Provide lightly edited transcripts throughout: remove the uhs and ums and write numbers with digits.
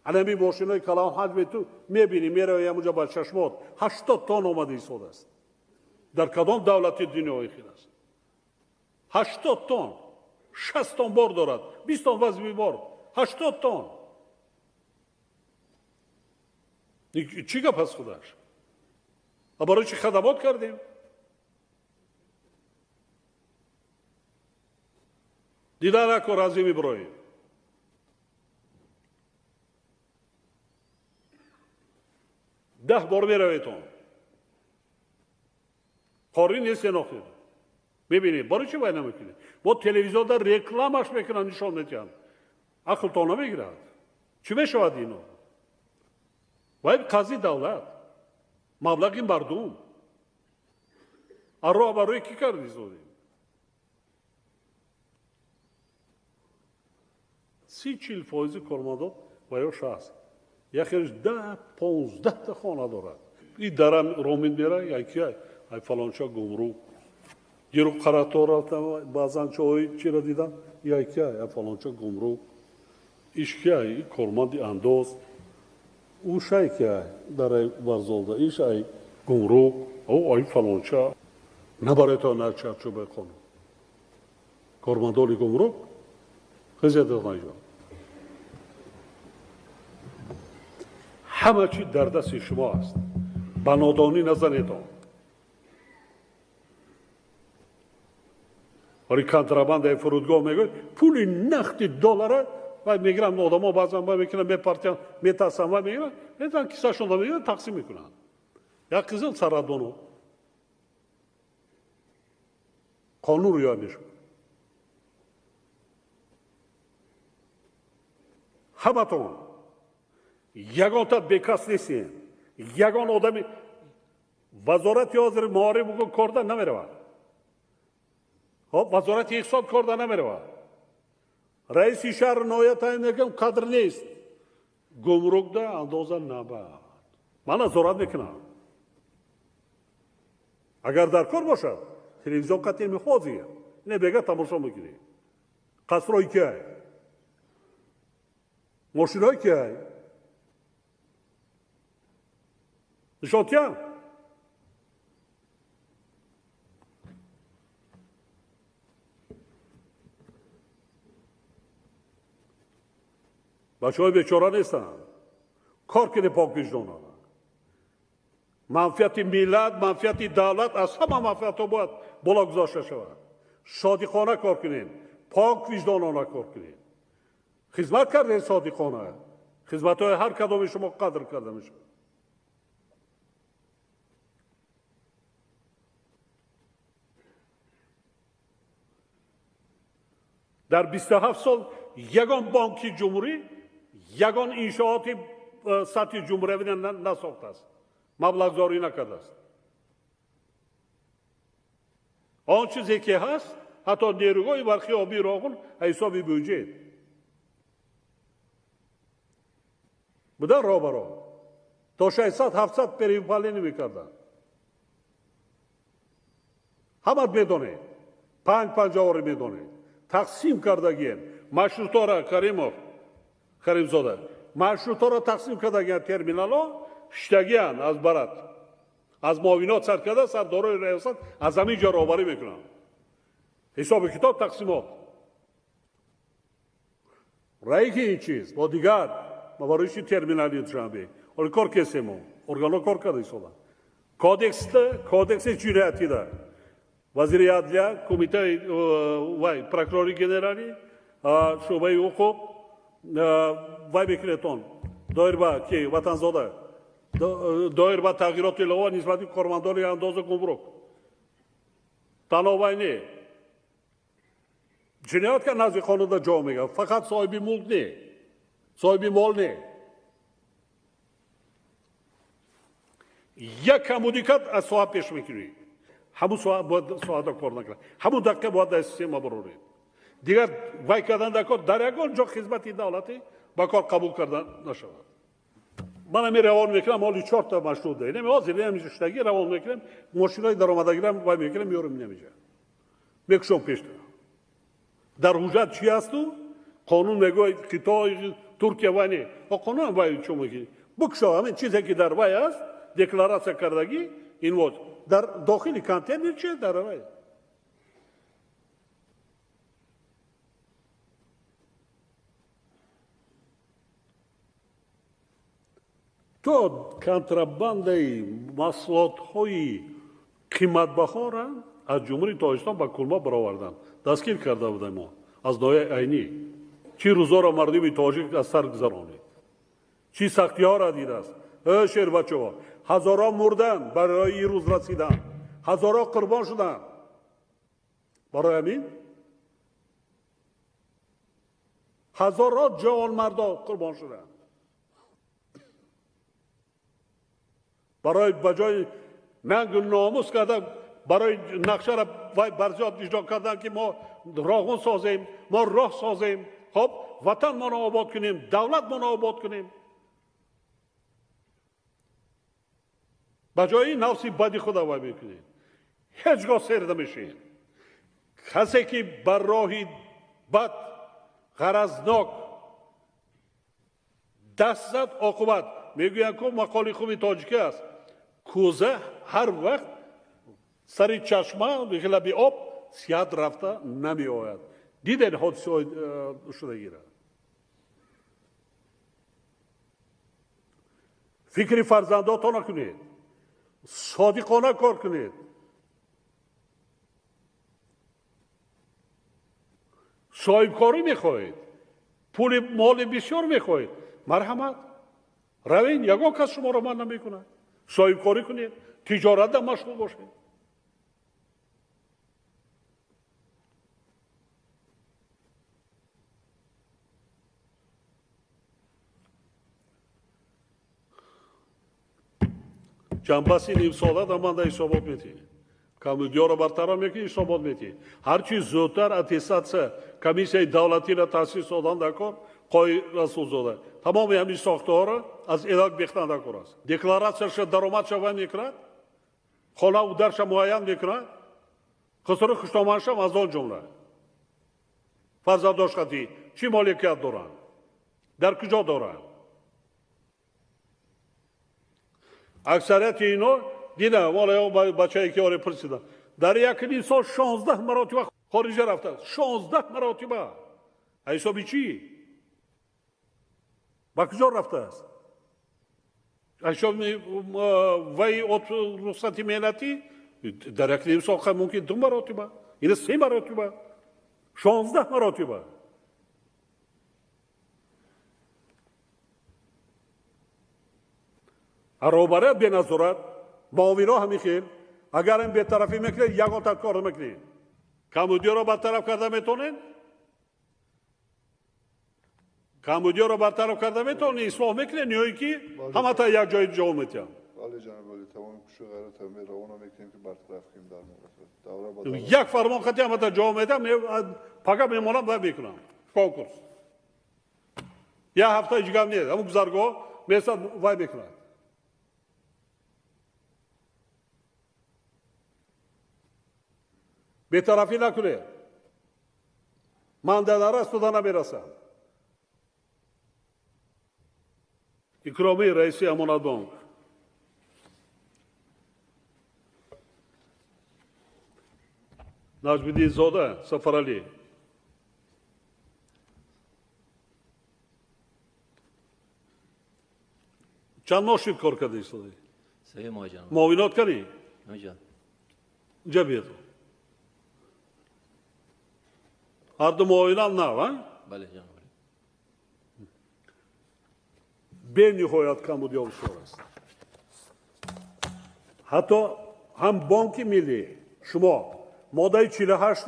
الان ماشینای کلام حجم تو میبینی میره اونجا با چشمات 80 تن اومده ایستاده است. در کدام دولت دنیای خیر است؟ 80 تن 60 تن بار دارد 20 تن وزن بار 80 تن. چی گپ است خودش؟ برای چی خدمات کردیم؟ دیدن نکن رازی میبراییم. ده بار میرویتون کاری نیست نخیر ببینید برای چی باید نمیکنید؟ با تلویزیون در رکلامش میکنن نشان میدن عقلتان نمیگیرد. چی بشود اینو؟ باید قاضی دولت مبلغ مردم ارو برای کی کردی زودی؟ 30-40% کارمندان باید هست. یکیش 10-15 تا خانه دارد. این درم رومین میره یکی ای فلانچا گمرو گیرو قراتور رفتم بعضن چای چی را دیدم یکی ای فلانچا گمرو ایش کی ای کارمند انداز او شای کی در ورزولده ایش ای گمرو او ای فلانچا نبره تا نرچه چو بکنم کارمندان گمرو خیلی دانایجا همه چی در دست شما است. بنادانی نزنید. ولی کنترابند فرودگاه میگه پول نقد دلار و میگیرن آدما بعضا با میکنن میپرتن میترسن و میگیرن میذارن کیسهشون رو میگیرن تقسیم میکنن. یا قزل سرادونو قانون رعایت نمیشه. همتون یگان تا بیکس نیستین. یگان آدمی وزارت حاضر معارف بگو کردن نمیره. وزارت اقتصاد کردن نمیره. رئیس شهر نهایت میگم قدر نیست. گمرک ده اندازه نبود. من نظارت میکنم. اگر در کار باشد تلویزیون قطعی میخوازیه. اینه بگه تماشا میکنی. قصرهایی که ماشینهایی که نشانتیم بچه های بیچاره نیستن کار کنه پاک وجدانه منفیت ملت منفیت دولت از همه منفیت ها باید بالا گذاشته شود صادقانه کار کنین پاک وجدانانه کار کنین خدمت کردین صادقانه خدمت های هر کدام شما قدر کرده میشه در 27 سال یگان بانکی جمهوری یگان انشاءات سطح جمهوری نساخته است مبلغ زاری نکرده است آن چیزی که هست حتی نیروهای برخی آبی راغون حسابی بودجه بوده را برا تا 600-700 پریپالی نمی کردن همه میدونه 5-5 آوری میدونه تقسیم کردگیم مشروطه را کریمزاده مشروطه را تقسیم کردگیم ترمینال ها شتگیان از برات از معاونات سر کرده سردارای ریاست از همین جا راهبری میکنن حساب کتاب تقسیمات رایی که این چیز با دیگر مواردی ترمینالی جنبه ولی کار کسیمون ارگانو کار کرده ایستادن کودکس جنایتی ده وزیر عدلیه کمیته وای پروکوروری گنرالی شعبه حقوق وای بکرتون دایر با کی وطن زاده دایر با تغییرات الهوا نسبت به کارمندان اندازه گمرک تنها نه جنایت که نزد قانون در جا میگه فقط صاحب ملک نه صاحب مال نه یک کمودیکت از صاحب پیش میکنی همون باید ساعت کار نکنه همون دقیقه باید در سیستم برورید دیگر وای کردن در یکان جا خدمتی دولتی با کار قبول کردن نشود من همی روان میکنم حالی 4 تا مشروط ده نمی حاضر نمیشتگی روان میکنم ماشینای در آمده گیرم وای میکنم میارم نمیشه میکشم پیش در حجت چی هست تو قانون میگه قطعه ترکیه وانی و قانون وای چه میگی بکشو همین چیزی که در وای است دکلاراسیا کردگی این بود در داخل کانتینر چه در وای تو کنتراباندی محصولات های قیمتبها را از جمهوری تاجیکستان به کلما برآوردند دستگیر کرده بودیم ما از نوع عینی چی روزا را مردم تاجیک از سر گذرانید چی سختی ها را دیده است شیر بچه ها هزارها مردن برای این روز رسیدن هزارها قربان شدن برای همین هزارها جوان مردا قربان شدن برای بجای ننگ و ناموس کردن برای نقشه را برزیاد اجرا کردن که ما راهون سازیم ما راه سازیم خب وطن ما را آباد کنیم دولت ما را آباد کنیم بجای نفسی بدی خود وای میکنیم هیچگاه سیر نمیشین کسی که بر راهی بد غرضناک دست زد عاقبت میگویند که مقاله خوبی تاجیکی است کوزه هر وقت سر چشمه به لب آب سیاد رفته نمی آید دیدن حادثه شده گیره فکر فرزنداتان نکنید صادقانه کار کنید صاحبکاری میخواهید پول مال بسیار میخواهید مرحمت روین یگان کس شما را من نمیکنه صاحبکاری کنید تجارت مشغول باشید جنبسی نیم ساله در من در حسابات میتی کامودیا را برطرف میکنی حسابات میتی هرچی زودتر اتستاتسیا کمیسیای دولتی را تاسیس دادن در کار قای رسول زاده تمام همین ساخته ها را از عراق بیختن در کار است دکلاراسیاش درآمدش وای میکند خانه و درش معین میکند خسرو خشتامانش هم از آن جمله فرزنداش خطی چی مالکیت دارند در کجا دارند اکثریت اینا دیدم والا بچه‌ای که آره پرسیدن در یک انسان 16 مراتب خارج رفته 16 مراتب حسابی چی با کجا رفته است حساب وی رخصت ملتی در یک انسان ممکن 2 مراتب این 3 مراتب 16 مراتب روبره به نظارت معاونا همی خیل اگر این به طرفی میکنه یگان تا کار میکنه کمودیا رو برطرف کرده میتونین کمودیا رو برطرف کرده میتونین اصلاح میکنه نیایی که همه تا یک جای جا میتیم بله جناب عالی تمام کشو غیرت هم روانو میکنیم که برطرف کنیم در مورد یک فرمان خطی همه تا جا میتیم پاکا میمونم و میکنم کانکورس یا هفته جگم نیست همون گذارگاه میسد وای میکنم بی‌طرفی نکنه من در است و نمیرسم اکرامی رئیسی امانت بانک نجم‌الدین زاده سفرعلی چند ماه شد کار کرده ایستاده 3 ماه جناب معاونت کنی جان اینجا بیاد هر دو معاونت نه بله جناب به نهایت کمبودیا بسیار است حتی هم بانک ملی شما ماده 48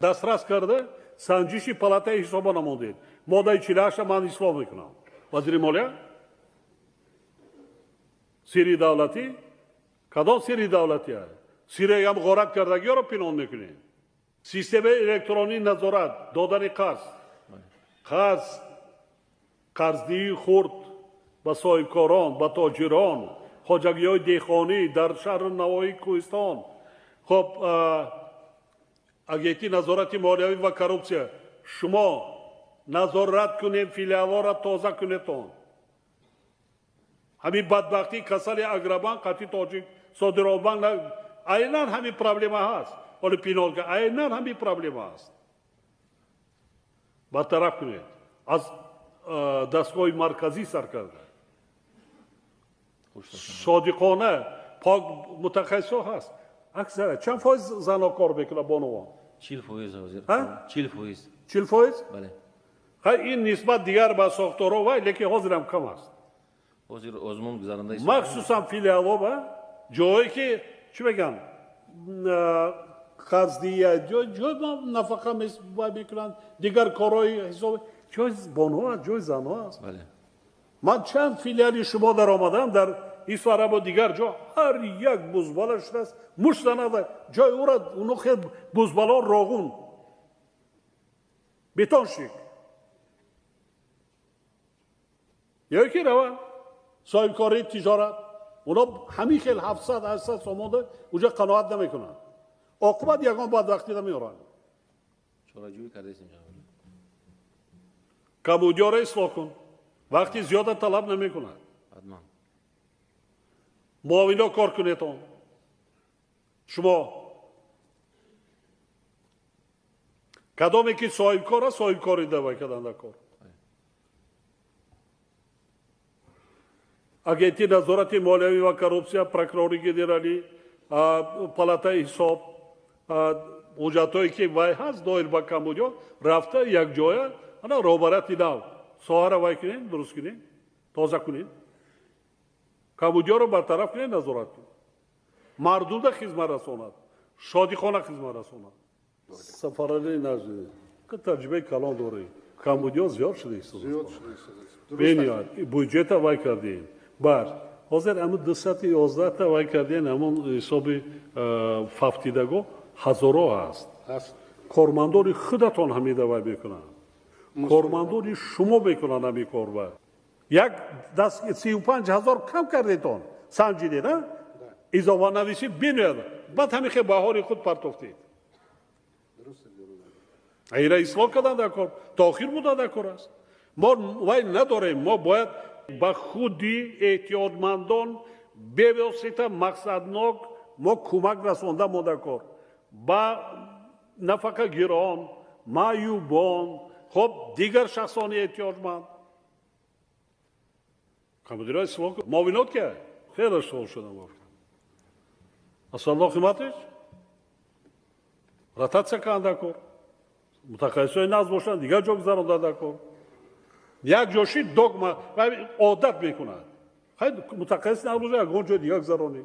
دسترس کرده سنجش پالاتای حسابا نمودید ماده 48 من اصلاح میکنم وزیر مالیه سری دولتی کدام سری دولتی است سری هم غارت کردگی رو پنهان میکنید سیستم الکترونی نظارت دادن قرضی خرد به صاحبکاران به تاجران خواجگی‌های دهقانی در شهر نواحی کوهستان خب اگهی نظارت مالیوی و کروپسیا شما назорат кунем филиалора тоза кунетон ҳамин бадбахти касали аграбан қати тоҷик содиробан айнан ҳамин проблема ҳаст оли пинолка айнан ҳамин проблема ҳаст бартараф кунед аз дастгоҳи марказӣ сар карда содиқона пок мутахассисо ҳаст аксара чанд фоиз занҳо кор мекунад бонувон 40% ҳозир. ها؟ 40%. 40%؟ بله. این نسبت دیگر به ساختارها وای لیکن حاضر هم کم است حاضر آزمون گذرانده است. مخصوصا فیلیال‌ها با جایی که چی بگم قصدیه جای ما نفقه میکنن دیگر کارهای حساب جای بانوها جای زنها است بله. من چند فیلیالی شما در آمدم در ایسواره با دیگر جا هر یک بزباله شده است مشت زنده جای او را اونو خیلی بزباله راغون بتان شک یکی روان صاحب کاری تجارت اونا همین خیلی 700 سامانده اونجا قناعت نمیکنن عاقبت یکان بعد وقتی نمیارن چاره‌جویی کرده است اینجا. کمبودیا را اصلاح کن وقتی زیاده طلب نمیکنن حتما. معاونا کار کنیتون شما کدامی که صاحب کار است صاحب کاری دعوی کردن در کار агенти назорати молиявӣ ва коррупсия прокурори генералӣ палатаи ҳисоб ҳуҷҷатҳое ки вай ҳаст доир ба камбудиё рафта якҷоя ана роҳбарати нав соҳара вай кунед дуруст кунед тоза кунед камбудиёро бартараф кунед назорат кунед мардуда хизмат расонад шодихона хизмат расонад сафарали назди таҷрибаи калон дорӣ камбудиё зиёд шуда زیاد شده است. بنیاد بودجه وای کردیم بر حاضر امو 211 تا وای کردیم همون حساب ففتیدگو هزارو هست هست. کارمندان خودتان همیده وای میکنن کارمندان شما میکنن همی کار بر یک دست 35,000 کم کردیتون سنجیدید نه اضافه نویسی بنیاد بعد همین خیلی بهاری خود پرتافتید ایره اصلاح کردن در کار تاخیر بوده در کار است ما وای نداریم ما باید با خودی احتیاطمندان بواسطه مقصدناک ما کمک رسانده ما در کار با نفقه گیران معیوبان خب دیگر شخصان احتیاجمند کمبودیرهای اصلاح کن معاونات که خیلی اصلاح شده اصلا قیمتش رتاتسیا کردن در کار متخصصای ناز باشن دیگر جا گذارنده در کار یک جاشی دوگما و عادت میکنند خیلی متخصص نبوده یکان جا دیگر گذارانی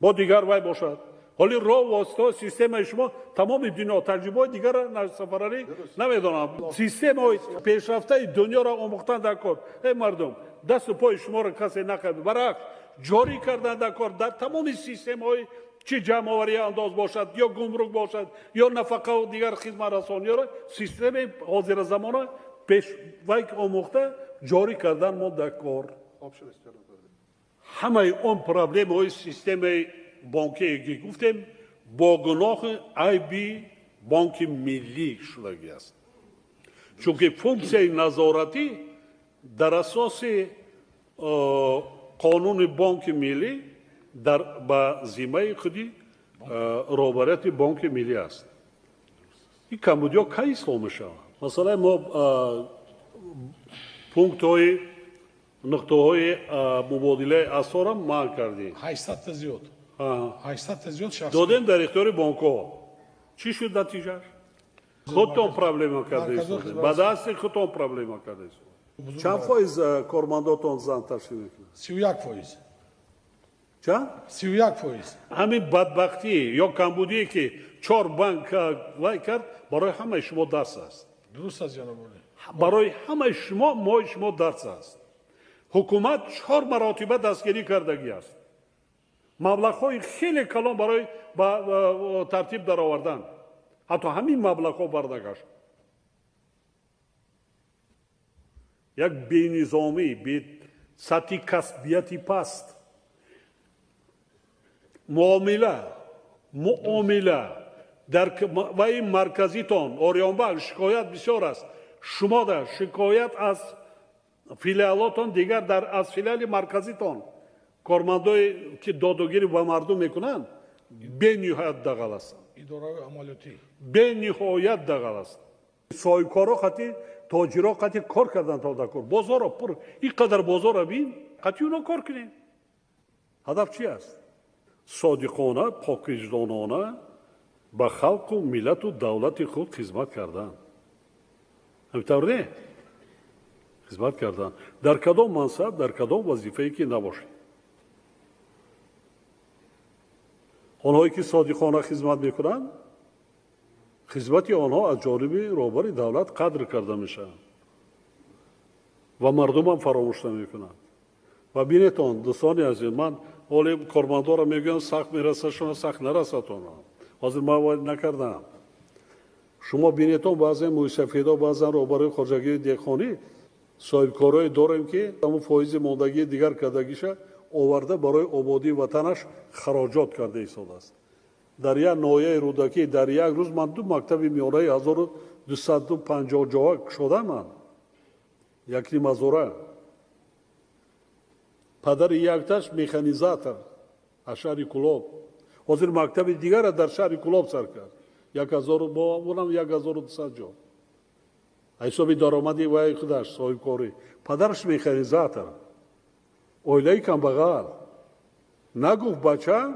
با دیگر وای باشد حالی راه واسطه سیستم شما تمام دنیا تجربه دیگر را سفرانی نمیدونم سیستم های پیشرفته دنیا را آموختن در کار ای مردم دست و پای شما را کسی نکرد برعکس جاری کردن در کار در تمام سیستم های چی جمع‌آوری انداز باشد یا گمرک باشد یا نفقه و دیگر خدمت رسانی را سیستم حاضر زمان پیش وای آموخته جاری کردن ما در کار خوب شده است جناب عالی. همه اون پرابلم های سیستم بانکی که گفتیم با گناه عیبی بانک ملی شدگی است چون که فونکسیون نظارتی در اساس قانون بانک ملی در با ذمه خودی رهبری بانک ملی است این کمبودیا کی اصلاح میشه مثلا ما پونکت های نقطه های مبادله اسعار هم منع کردیم 800 تا زیاد 800 تا زیاد شخص دادیم در اختیار بانک ها چی شد نتیجهش خودتون پرابلم کرده ایستید با دست خودتون پرابلم کرده ایستید چند فایز کارمنداتون زن تشکیل میکنه 31%. چند 31%. همین بدبختی یا کمبودی که 4 بانک وای کرد برای همه شما درس است درست است جناب عالی. برای همه شما ما شما درس است حکومت 4 مراتبه دستگیری کردگی است مبلغ‌های خیلی کلان برای با ترتیب در آوردن حتی همین مبلغ‌ها برداشت یک بی‌نظامی بی سطح کسبیتی پست معامله و این مرکزیتان اوریانبگ شکایت بسیار است. شما در شکایت از فیلیالاتان دیگر از فیلیال مرکزیتان کارمندایی که دادگیری و مردم میکنند به نهایت دغل است. اداره عملیاتی به نهایت دغل است. صاحبکارا خاطی تاجرا خاطی کار کردن تا دکور بازار پر اینقدر بازار بین خاطی اونا کار کنین. هدف چی است؟ صادقانه پاکوجدانانه به خلق و ملت و دولت خود خدمت کردن. همینطور نه؟ خدمت کردن. در کدام منصب، در کدام وظیفه‌ای که نباشه. آنهایی که صادقانه خدمت میکنند، خدمت آنها از جانب رهبر دولت قدر کرده میشه و مردم هم فراموش نمیکنند. و بینیتون دوستان عزیز، من حالی کارمندا را میگم سخت میرسه شما سخت نرسه تون. حاضر ما نکردم. شما بینیتون بعضی موسفیدا بعضی رهبر خارجگی دیخانی صاحبکارای داریم که تمام فایز موندگی دیگر کردگیشه آورده برای آبادی وطنش خراجات کرده ایستاده است. در یک ناحیه رودکی در یک روز من 2 مکتب میانه 1250 جا شده من. یکی مزوره. پدر یکتاش مکانیزاتور از شهر کلاب. حاضر مکتب دیگر در شهر کلاب سر کرد. 1000 با اونم 1200 جا. حسابی درآمدی وای خودش صاحب کاری. پدرش مکانیزاتور. اویلای کم بغل. نگفت بچه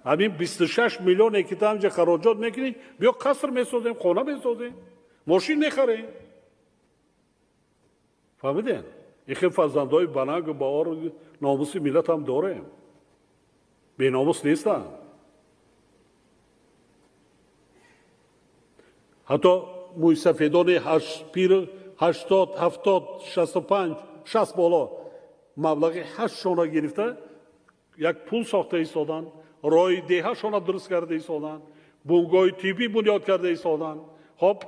همین 26 میلیون که تا همجا خراجات میکنی بیا قصر میسازیم خانه میسازیم ماشین میخریم. فهمیدین؟ این فرزندای بنگ و باور ناموس ملت هم داریم. بی ناموس نیستن. حتی موی سفیدان پیر 80 70 65 60 بالا مبلغ 8 شونه گرفته یک پول ساخته ایستادن، رای دیه شونه درست کرده ایستادن، بنگاه طبی بنیاد کرده ایستادن، خب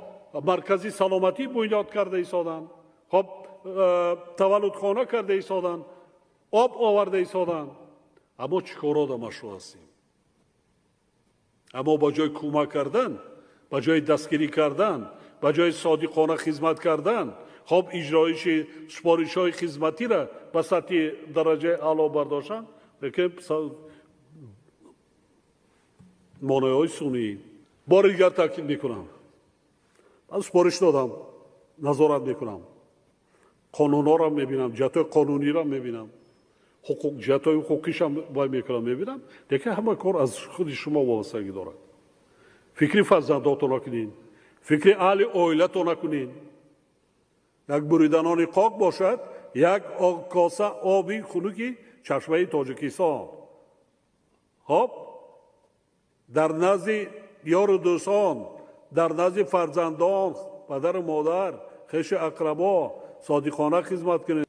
مرکزی سلامتی بنیاد کرده ایستادن، خب تولدخانه کرده ایستادن، آب آورده ایستادن. اما چیکارا دا مشروع هستیم؟ اما با جای کمک کردن، با جای دستگیری کردن، با جای صادقانه خدمت کردن، خب اجرایش سپارش های خدمتی را به سطح درجه اعلی برداشتن، لیکن مانع های سنی بار دیگر تاکید میکنم. من سپارش دادم، نظارت میکنم، قانون ها را میبینم، جهت قانونی را میبینم، جهت های حقوقیش هم باید میکنم میبینم، لیکن همه کار از خود شما وابستگی دارد. فکری فرزنداتون نکنین، فکری اهل عائلتون نکنین. یک بریدنان قاق باشد، یک کاسه آبی خنکی چشمه تاجیکستان. خب در نزد یار و دوستان، در نزد فرزندان، پدر و مادر، خویش اقربا صادقانه خدمت کنید.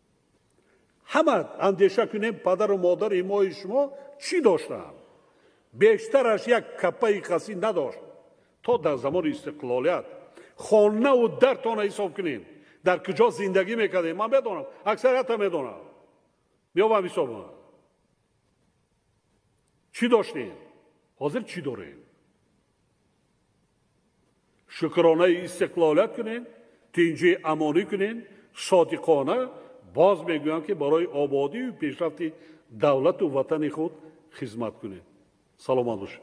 همه اندیشه کنیم پدر و مادر ایمای شما چی داشتن؟ بیشترش یک کپه کسی نداشت. تا در زمان استقلالیت خانه و درتان حساب کنیم در کجا زندگی میکردیم. من بدونم، اکثریت هم میدونم. بیام حساب کنم چی داشتیم، حاضر چی داریم. شکرانه استقلالیت کنین، تینجی امانی کنین، صادقانه. باز میگویم که برای آبادی و پیشرفت دولت و وطن خود خدمت کنین. سلامت باشید.